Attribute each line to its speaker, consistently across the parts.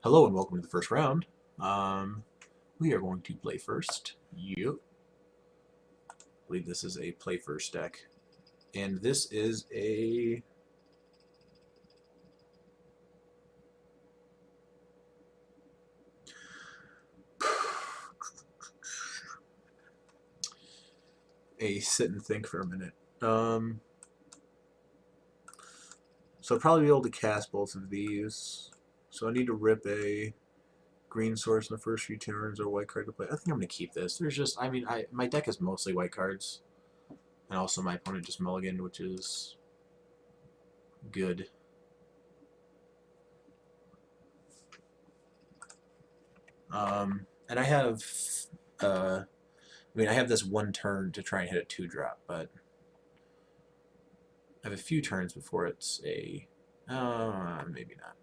Speaker 1: Hello and welcome to the first round. We are going to play first. Yep. I believe this is a play first deck. And this is a sit and think for a minute. So I'll probably be able to cast both of these. So I need to rip a green source in the first few turns or a white card to play. I think I'm going to keep this. There's just, my deck is mostly white cards. And also my opponent just mulliganed, which is good. And I have, I have this one turn to try and hit a 2-drop, but I have a few turns before it's a, maybe not.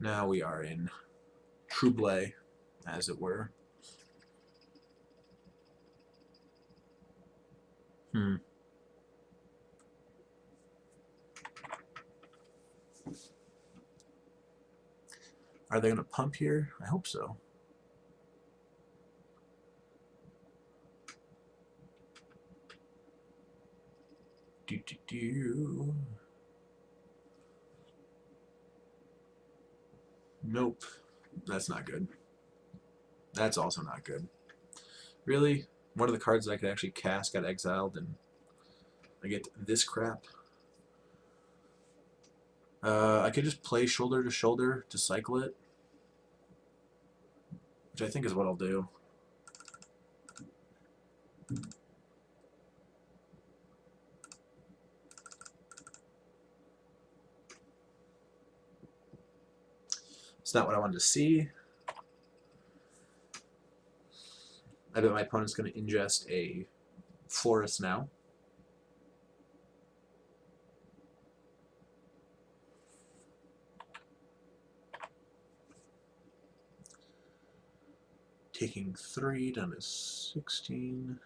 Speaker 1: Now we are in Trouble, as it were. Are they going to pump here? I hope so. Nope. That's not good. That's also not good. Really? One of the cards that I could actually cast got exiled and I get this crap. I could just play shoulder to shoulder to cycle it, which I think is what I'll do. It's not what I wanted to see. I bet my opponent's going to ingest a Forest now. Taking 3 down to 16.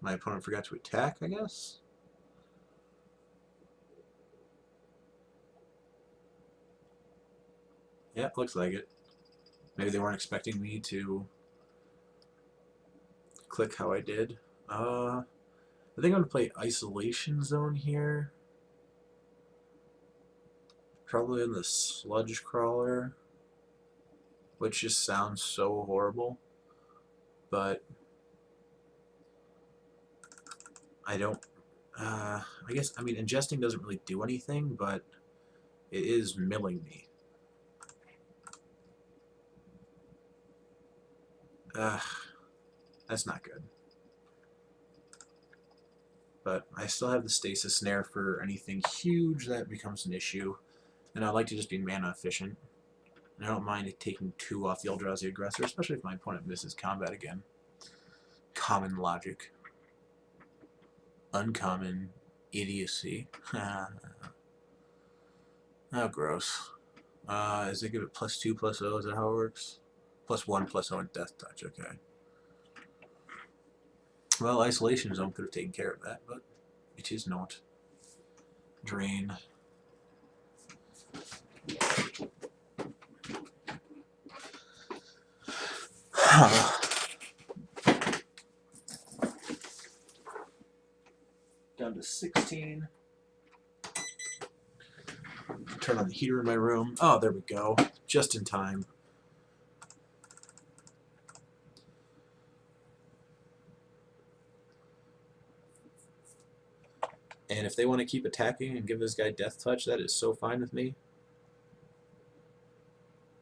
Speaker 1: My opponent forgot to attack, I guess? Yeah, looks like it. Maybe they weren't expecting me to click how I did. I think I'm going to play Isolation Zone here. Probably in the Sludge Crawler, which just sounds so horrible. But I don't... I guess, ingesting doesn't really do anything, but it is milling me. That's not good. But I still have the Stasis Snare for anything huge that becomes an issue. And I like to just be mana efficient. And I don't mind taking 2 off the Eldrazi Aggressor, especially if my opponent misses combat again. Common logic. Uncommon idiocy. Oh, gross. Is it give it +2/+0? Is that how it works? +1/+0 and Death Touch, okay. Well, Isolation Zone could have taken care of that, but it is not. Drain. Down to 16. Turn on the heater in my room. Oh, there we go. Just in time. And if they want to keep attacking and give this guy Death Touch, that is so fine with me.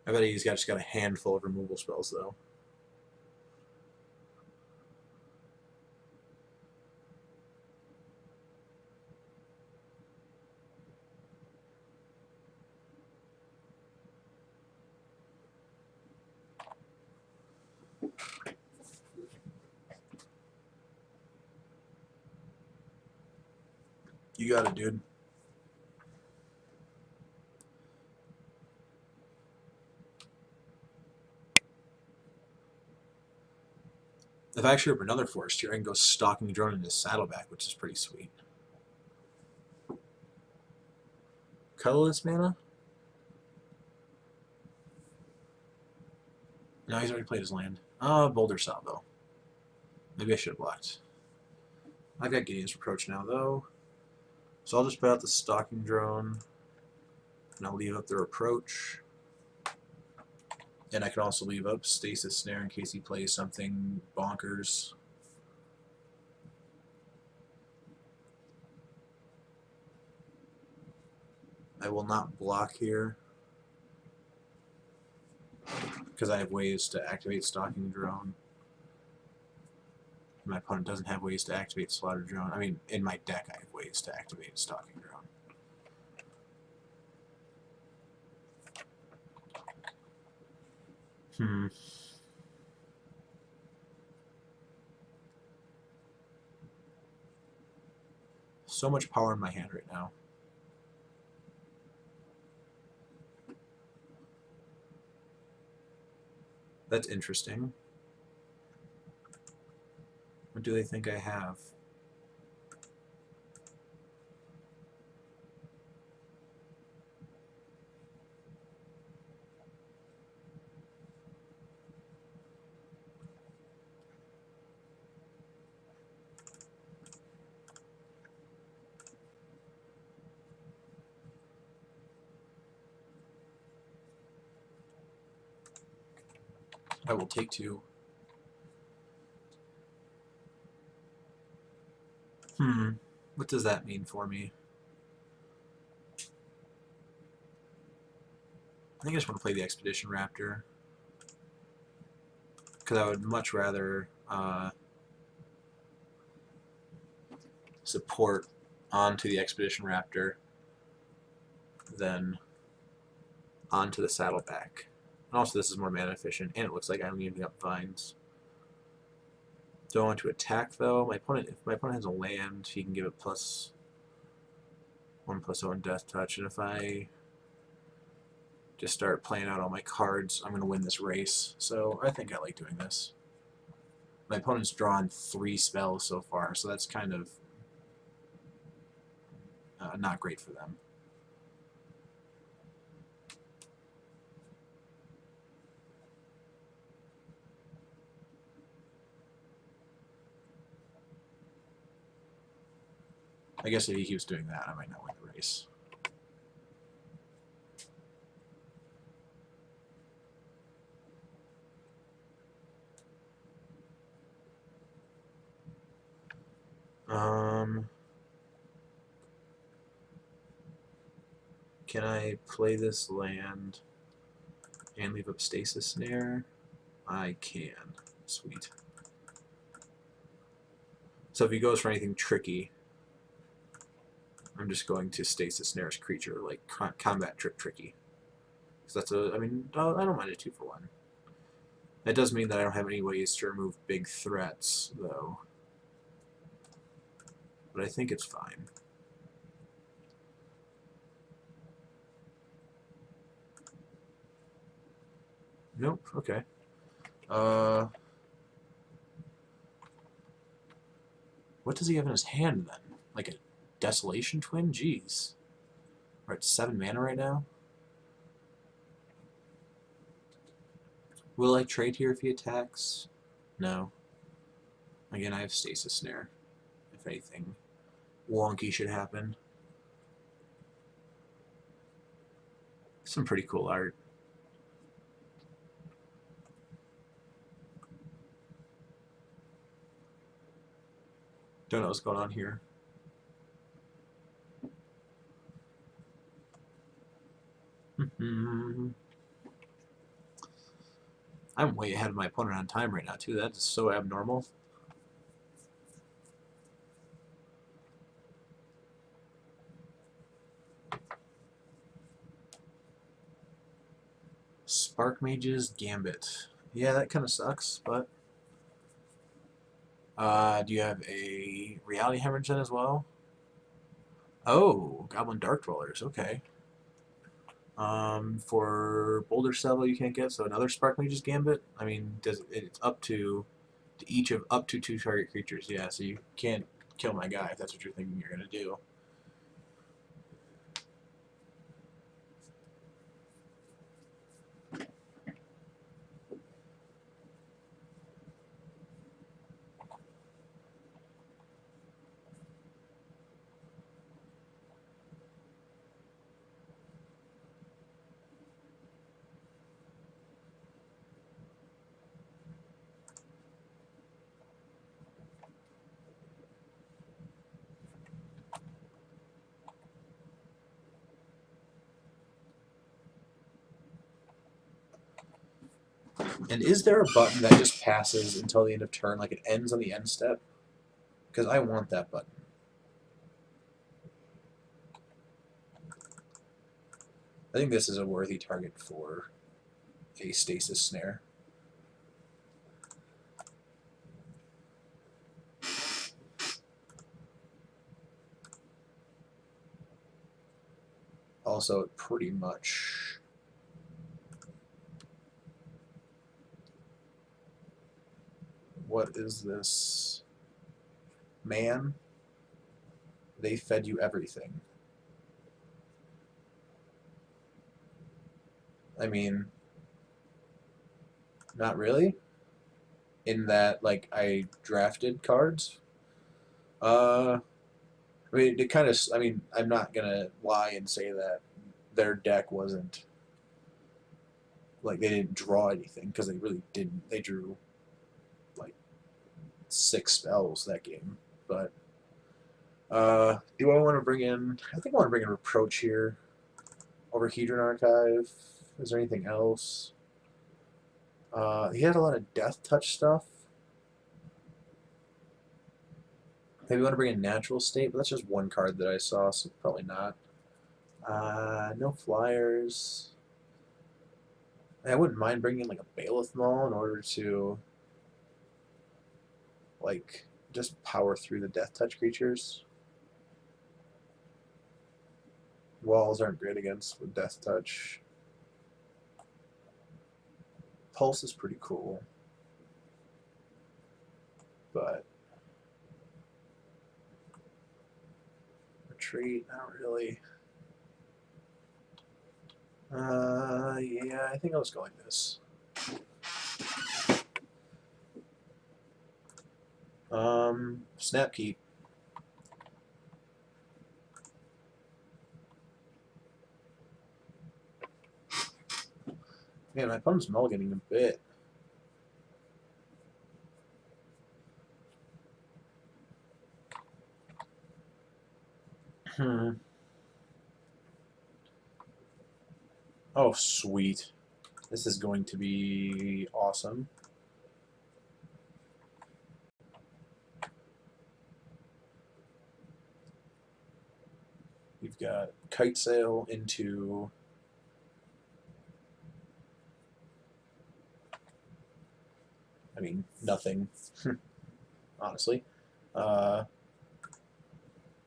Speaker 1: I bet he's just got a handful of removal spells, though. You got it, dude. If I actually rip another Forest here, I can go Stalking Drone into Saddleback, which is pretty sweet. colorless mana? No, he's already played his land. Boulder Salvo. Maybe I should have blocked. I've got Gideon's Reproach now, though. So I'll just put out the Stalking Drone, and I'll leave up the Reproach. And I can also leave up Stasis Snare in case he plays something bonkers. I will not block here, because I have ways to activate Stalking Drone. My opponent doesn't have ways to activate Slaughter Drone. I mean, in my deck I have ways to activate Stalking Drone. So much power in my hand right now. That's interesting. What do they think I have? I will take 2. What does that mean for me? I think I just want to play the Expedition Raptor, because I would much rather support onto the Expedition Raptor than onto the Saddleback. And also this is more mana efficient, and it looks like I'm using up Vines. Do I want to attack though? If my opponent has a land, he can give it +1/+0 and Death Touch, and if I just start playing out all my cards, I'm going to win this race. So I think I like doing this. My opponent's drawn 3 spells so far, so that's kind of not great for them. I guess if he keeps doing that, I might not win the race. Can I play this land and leave up Stasis Snare? I can. Sweet. So if he goes for anything tricky, I'm just going to Stasis Snare's creature, like combat tricky. Because that's I don't mind a 2-for-1. That does mean that I don't have any ways to remove big threats, though. But I think it's fine. Nope, okay. What does he have in his hand, then? Like a Desolation Twin? Jeez. We're at 7 mana right now. Will I trade here if he attacks? No. Again, I have Stasis Snare, if anything wonky should happen. Some pretty cool art. Don't know what's going on here. I'm way ahead of my opponent on time right now, too. That is so abnormal. Spark Mage's Gambit. Yeah, that kind of sucks, but... do you have a Reality Hemorrhage then as well? Oh, Goblin Dark Dwellers, okay. For Boulder Salvo you can't get, so another Spark Mage's Gambit? I mean, it's up to each of up to 2 target creatures, yeah, so you can't kill my guy if that's what you're thinking you're going to do. And is there a button that just passes until the end of turn, like it ends on the end step? Because I want that button. I think this is a worthy target for a stasis snare. Also, it pretty much... What is this? Man, they fed you everything. I mean, not really. In that, like, I drafted cards. I mean, it kind of. I mean, I'm not gonna lie and say that their deck wasn't like they didn't draw anything because they really didn't. They drew like 6 spells that game. But do I want to bring in? I think I want to bring in Reproach here. Overhedron Archive. Is there anything else? He had a lot of Death Touch stuff. Maybe want to bring in Natural State, but that's just one card that I saw, so probably not. No flyers. I wouldn't mind bringing in like a Bailiff Maul in order to like just power through the Death Touch creatures. Walls aren't great against with Death Touch. Pulse is pretty cool, but Retreat, not really. Yeah, I think I'll just go like this. Snapkeep. Man, my opponent's mulliganing a bit. Oh, sweet. This is going to be awesome. You've got Kite Sail into I mean, nothing, honestly.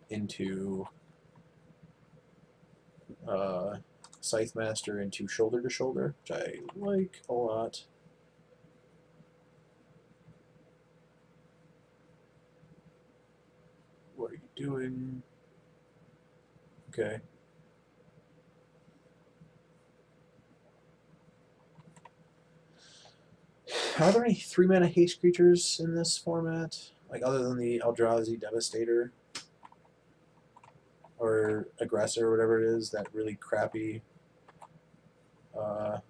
Speaker 1: Into Scythe Master into Shoulder to Shoulder, which I like a lot. What are you doing? Okay. Are there any 3-mana haste creatures in this format? Like, other than the Eldrazi Devastator? Or Aggressor, or whatever it is, that really crappy... that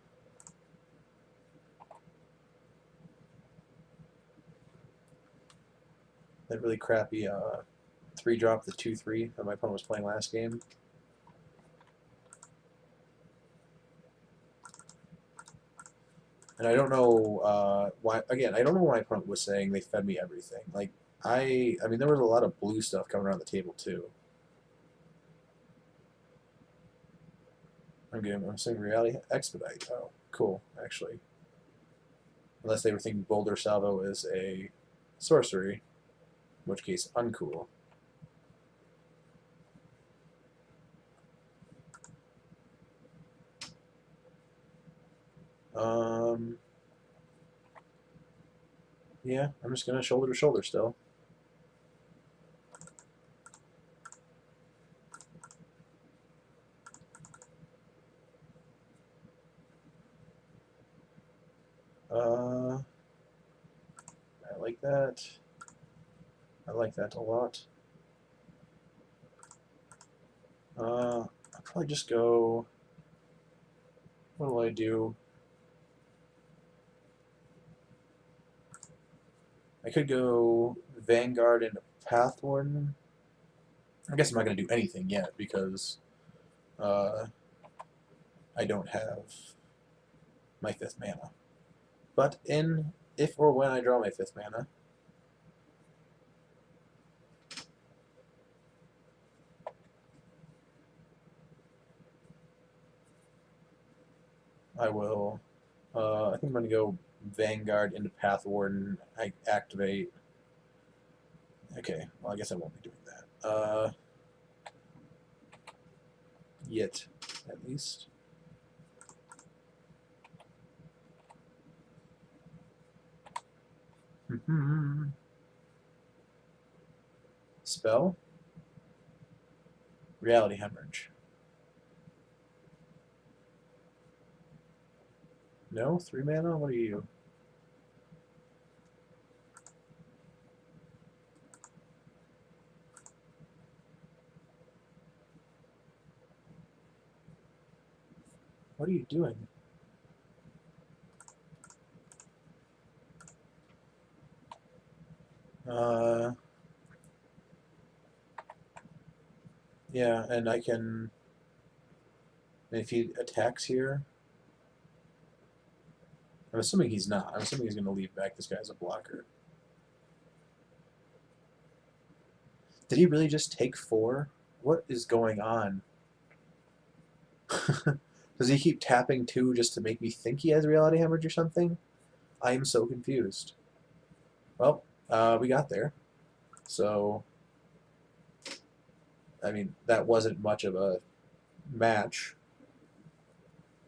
Speaker 1: really crappy 3-drop, the 2/3 that my opponent was playing last game. And I don't know why. Again, I don't know why my opponent was saying they fed me everything. Like I mean, there was a lot of blue stuff coming around the table too. I'm saying Reality Expedite. Oh, cool. Actually, unless they were thinking Boulder Salvo is a sorcery, in which case uncool. Yeah, I'm just gonna shoulder to shoulder still. I like that. I like that a lot. I'll probably just go. What will I do? I could go Vanguard into Path Warden. I guess I'm not going to do anything yet because I don't have my 5th mana. But if or when I draw my 5th mana, I will. I think I'm going to go Vanguard into Path Warden. I activate. Okay, well, I guess I won't be doing that. Yet, at least. Spell? Reality Hemorrhage. No? 3 mana? What are you? What are you doing? Yeah, and I can. If he attacks here, I'm assuming he's not. I'm assuming he's going to leave back this guy as a blocker. Did he really just take 4? What is going on? Does he keep tapping 2 just to make me think he has Reality Hemorrhage or something? I am so confused. Well, we got there. So, I mean, that wasn't much of a match.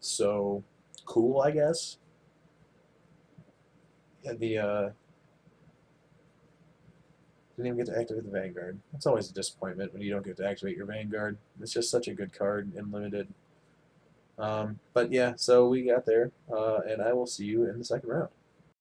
Speaker 1: So, cool, I guess. And didn't even get to activate the Vanguard. That's always a disappointment when you don't get to activate your Vanguard. It's just such a good card in Limited. But yeah, so we got there, and I will see you in the second round.